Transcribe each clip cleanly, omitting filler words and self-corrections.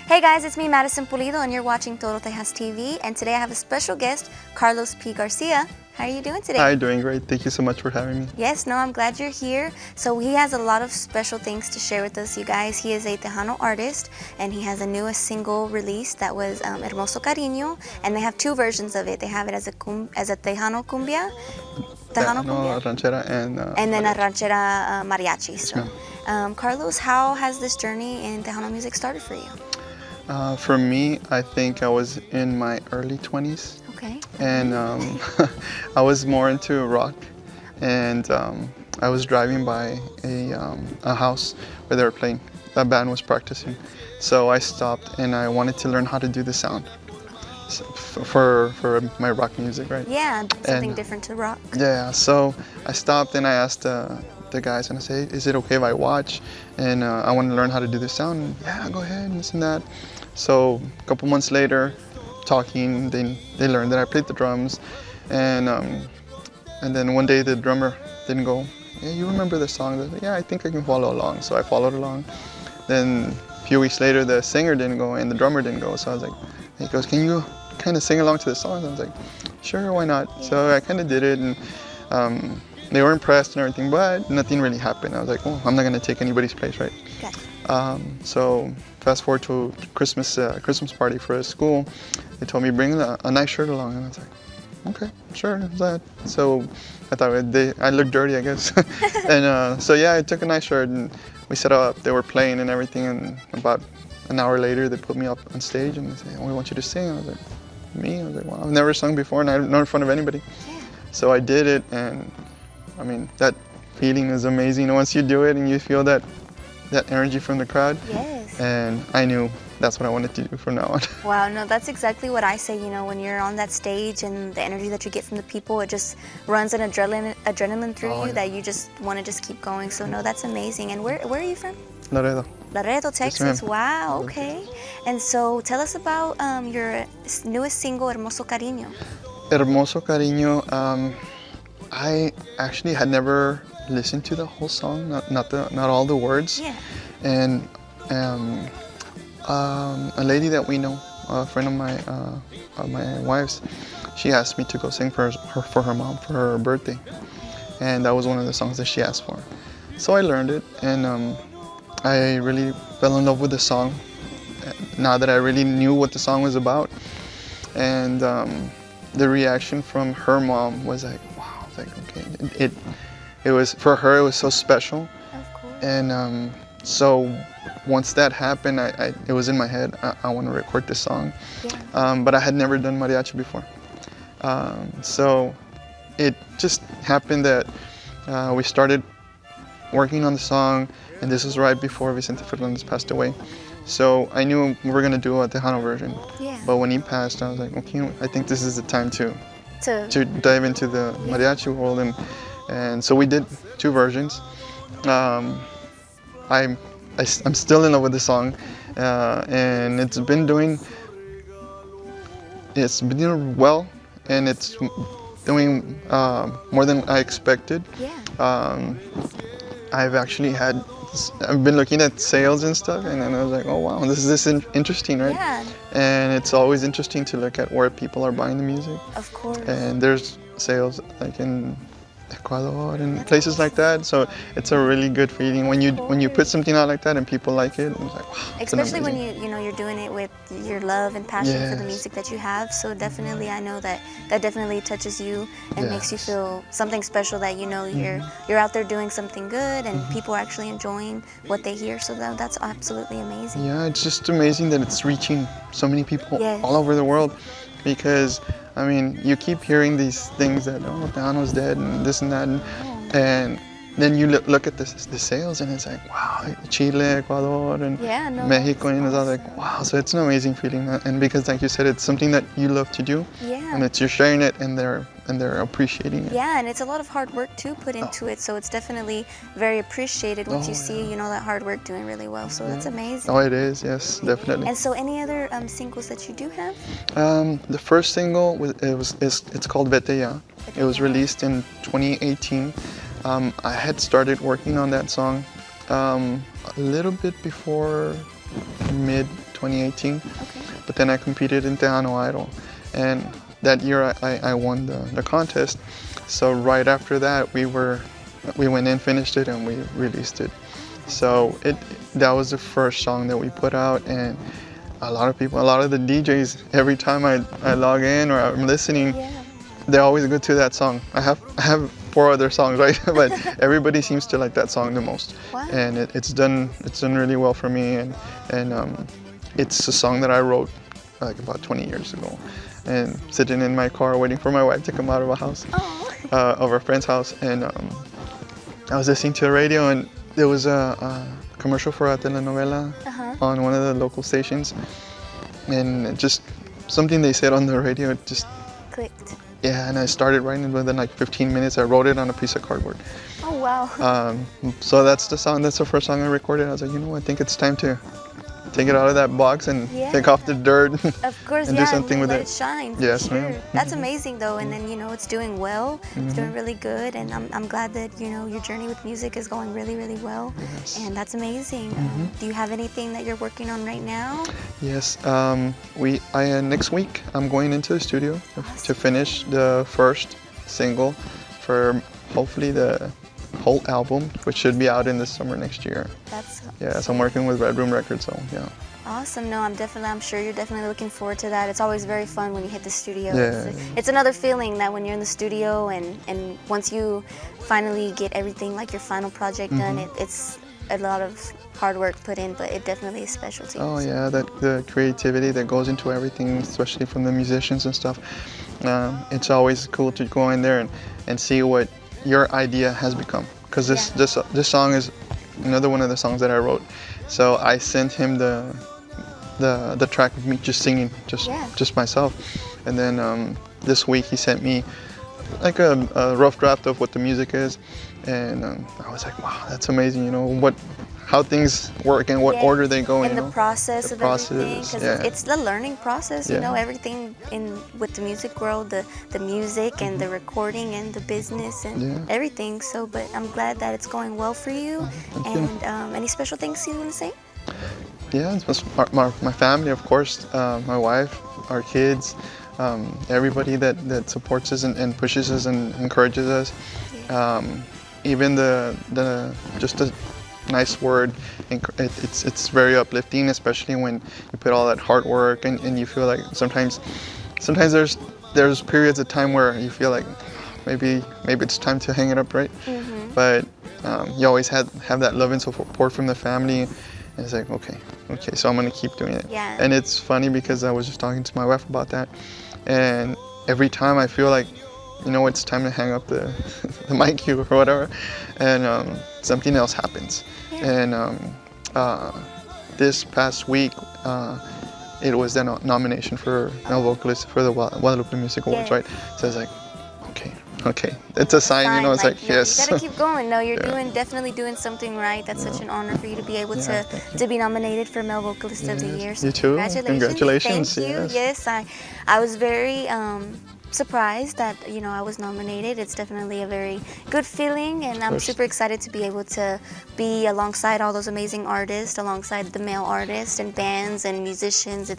Hey guys, it's me, Madison Pulido, and you're watching Todo Tejas TV. And today I have a special guest, Carlos P. Garcia. How are you doing today? Hi, doing great. Thank you so much for having me. Yes, no, I'm glad you're here. So he has a lot of special things to share with us, you guys. He is a Tejano artist, and he has a newest single released that was Hermoso Cariño, and they have two versions of it. They have it as a Tejano cumbia, ranchera, and then a ranchera mariachi. Yes, So, Carlos, how has this journey in Tejano music started for you? For me, I think I was in my early 20s. Okay. And I was more into rock. And I was driving by a house where they were playing. A band was practicing. So I stopped and I wanted to learn how to do the sound for my rock music, right? Yeah, something different to rock. Yeah, so I stopped and I asked the guys, and I said, is it okay if I watch? And I want to learn how to do the sound. And, yeah, go ahead, and this and that. So a couple months later, talking, they learned that I played the drums. And then one day the drummer didn't go, yeah, you remember the song? Like, yeah, I think I can follow along. So I followed along. Then a few weeks later, the singer didn't go and the drummer didn't go. So I was like, he goes, can you kind of sing along to the song? And I was like, sure, why not? Yeah. So I kind of did it, and they were impressed and everything, but nothing really happened. I was like, oh, I'm not gonna take anybody's place, right? Okay. So fast forward to Christmas party for a school. They told me bring a nice shirt along, and I was like, okay, sure. So I thought I looked dirty, I guess. And so yeah, I took a nice shirt and we set up. They were playing and everything, and about an hour later, they put me up on stage and they said, oh, we want you to sing. I was like, me? I was like, well, I've never sung before, and I'm not in front of anybody. Yeah. So I did it, and I mean, that feeling is amazing. Once you do it and you feel that energy from the crowd. Yes. And I knew that's what I wanted to do from now on. Wow, no, that's exactly what I say. You know, when you're on that stage and the energy that you get from the people, it just runs an adrenaline through you that you just want to just keep going. So no, that's amazing. And where are you from? Laredo. Laredo, Texas. Yes, wow, okay. And so tell us about your newest single, Hermoso Cariño. Hermoso Cariño. I actually had never listened to the whole song, not all the words. Yeah. And a lady that we know, a friend of my wife's, she asked me to go sing for her mom for her birthday, and that was one of the songs that she asked for. So I learned it, and I really fell in love with the song. Now that I really knew what the song was about, and the reaction from her mom was like, wow, like okay, it was for her. It was so special. Of course. And so once that happened, it was in my head. I want to record this song, but I had never done mariachi before. So it just happened that we started working on the song, and this was right before Vicente Fernandez passed away. So I knew we were gonna do a Tejano version. Yeah. But when he passed, I was like, okay, I think this is the time to dive into the mariachi world, and so we did two versions. I'm still in love with the song, and it's been doing well, and it's doing more than I expected. Yeah. I've been looking at sales and stuff, and then I was like, oh wow, this is interesting, right? Yeah. And it's always interesting to look at where people are buying the music. Of course. And there's sales like in Ecuador and places like that, so it's a really good feeling when you put something out like that and people like it. It's like, wow, especially when you're doing it with your love and passion for the music that you have. So definitely, I know that definitely touches you and makes you feel something special, that you're out there doing something good and people are actually enjoying what they hear. So that's absolutely amazing. Yeah, it's just amazing that it's reaching so many people all over the world, because I mean, you keep hearing these things that, oh, Tejano's dead and this and that, and then you look at the sales, and it's like, wow, Chile, Ecuador, and Mexico, and it's all like, wow. So it's an amazing feeling, and because, like you said, it's something that you love to do, and you're sharing it, and they're appreciating it. Yeah, and it's a lot of hard work to put into it, so it's definitely very appreciated once you see, that hard work doing really well. So that's amazing. Oh, it is, yes, definitely. And so, any other singles that you do have? The first single it's called Vete Ya. It was released in 2018. I had started working on that song a little bit before mid 2018. Okay. But then I competed in Tejano Idol, and that year I won the contest. So right after that, we went in, finished it, and we released it. So that was the first song that we put out, and a lot of the DJs, every time I log in or I'm listening, they always go to that song. I have 4 other songs, right? But everybody seems to like that song the most. Wow. And it's done really well for me, and it's a song that I wrote like about 20 years ago, and sitting in my car waiting for my wife to come out of a house, of a friend's house, and I was listening to the radio, and there was a commercial for a telenovela on one of the local stations, and just something they said on the radio, it just clicked. Yeah, and I started writing it within like 15 minutes. I wrote it on a piece of cardboard. Oh, wow. So that's the song. That's the first song I recorded. I was like, I think it's time to take it out of that box and take off the dirt. Of course, and do something with let it. shine. Yes, sure. ma'am. That's amazing, though. And then it's doing well. It's doing really good, and I'm glad that your journey with music is going really, really well. Yes. And that's amazing. Do you have anything that you're working on right now? Yes. Next week I'm going into the studio to finish the first single for hopefully the whole album, which should be out in the summer next year. So I'm working with Red Room Records, so yeah. Awesome. No, I'm sure you're definitely looking forward to that. It's always very fun when you hit the studio. Yeah. It's another feeling that when you're in the studio and once you finally get everything, like your final project done, it's a lot of hard work put in, but it definitely is special to you. Oh yeah, the creativity that goes into everything, especially from the musicians and stuff. It's always cool to go in there and see what your idea has become, because this song is another one of the songs that I wrote. So I sent him the track of me just singing, just myself, and then this week he sent me like a rough draft of what the music is, and I was like, wow, that's amazing. How things work and what order they go in. And the process of everything, because it's the learning process. Everything with the music world, the music and the recording and the business and everything. So, but I'm glad that it's going well for you. And any special things you want to say? Yeah, it's just my family, of course, my wife, our kids, everybody that supports us and pushes us and encourages us. Even just a nice word, it's very uplifting, especially when you put all that hard work and you feel like sometimes there's periods of time where you feel like maybe it's time to hang it up, right? But you always have that love and support from the family, and it's like okay, so I'm gonna keep doing it. And it's funny because I was just talking to my wife about that, and every time I feel like it's time to hang up the mic cube or whatever, and something else happens. And this past week, it was the nomination for male vocalist for the Guadalupe Music Awards, right? So it's like, okay, it's a sign, it's like yes. You gotta keep going. No, you're definitely doing something right. That's such an honor for you to be able to be nominated for Male Vocalist of the Year. So you too. Congratulations. Thank you. Yes, I was very surprised that I was nominated. It's definitely a very good feeling, and I'm super excited to be able to be alongside all those amazing artists, alongside the male artists and bands and musicians.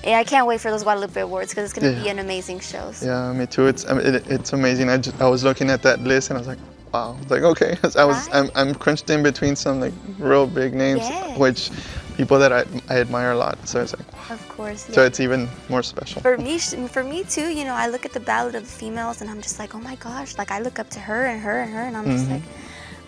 I can't wait for those Guadalupe Awards because it's going to be an amazing show. So. Yeah, me too. It's amazing. I was looking at that list and I was like, wow. It's like okay, I'm crunched in between some like real big names, which people that I admire a lot. So it's like, of course. So it's even more special. For me too. I look at the ballot of the females and I'm just like, oh my gosh. Like I look up to her and her and her, and I'm just like,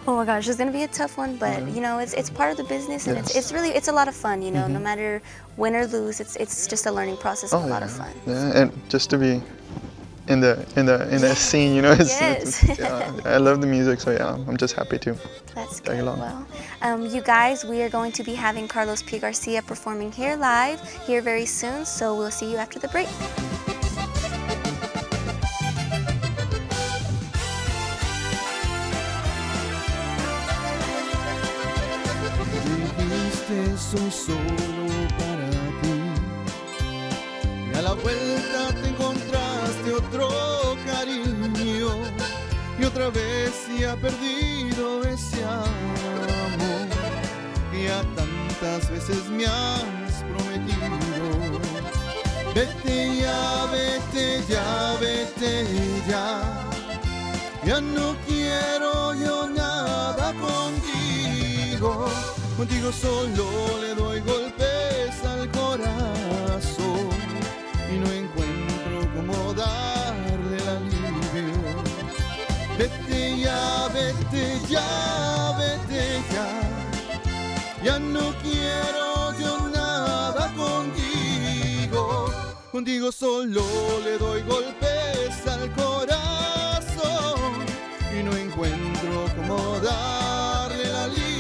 oh my gosh, it's gonna be a tough one. But it's part of the business, and it's a lot of fun. No matter win or lose, it's just a learning process and a lot of fun. Yeah, and just to be in the scene, I love the music, so I'm just happy to tag along. Well, you guys, we are going to be having Carlos P Garcia performing here live here very soon, so we'll see you after the break. Soy solo para ti, y a la vuelta te encontraste otro cariño, y otra vez se ha perdido ese amor que a tantas veces me has prometido. Vete ya, vete ya, vete ya. Ya no quiero yo nada contigo. Contigo solo le doy golpes al corazón y no encuentro cómo darle el alivio. Vete ya, vete ya, vete ya. Ya no quiero yo nada contigo. Contigo solo le doy golpes al corazón y no encuentro cómo darle el alivio.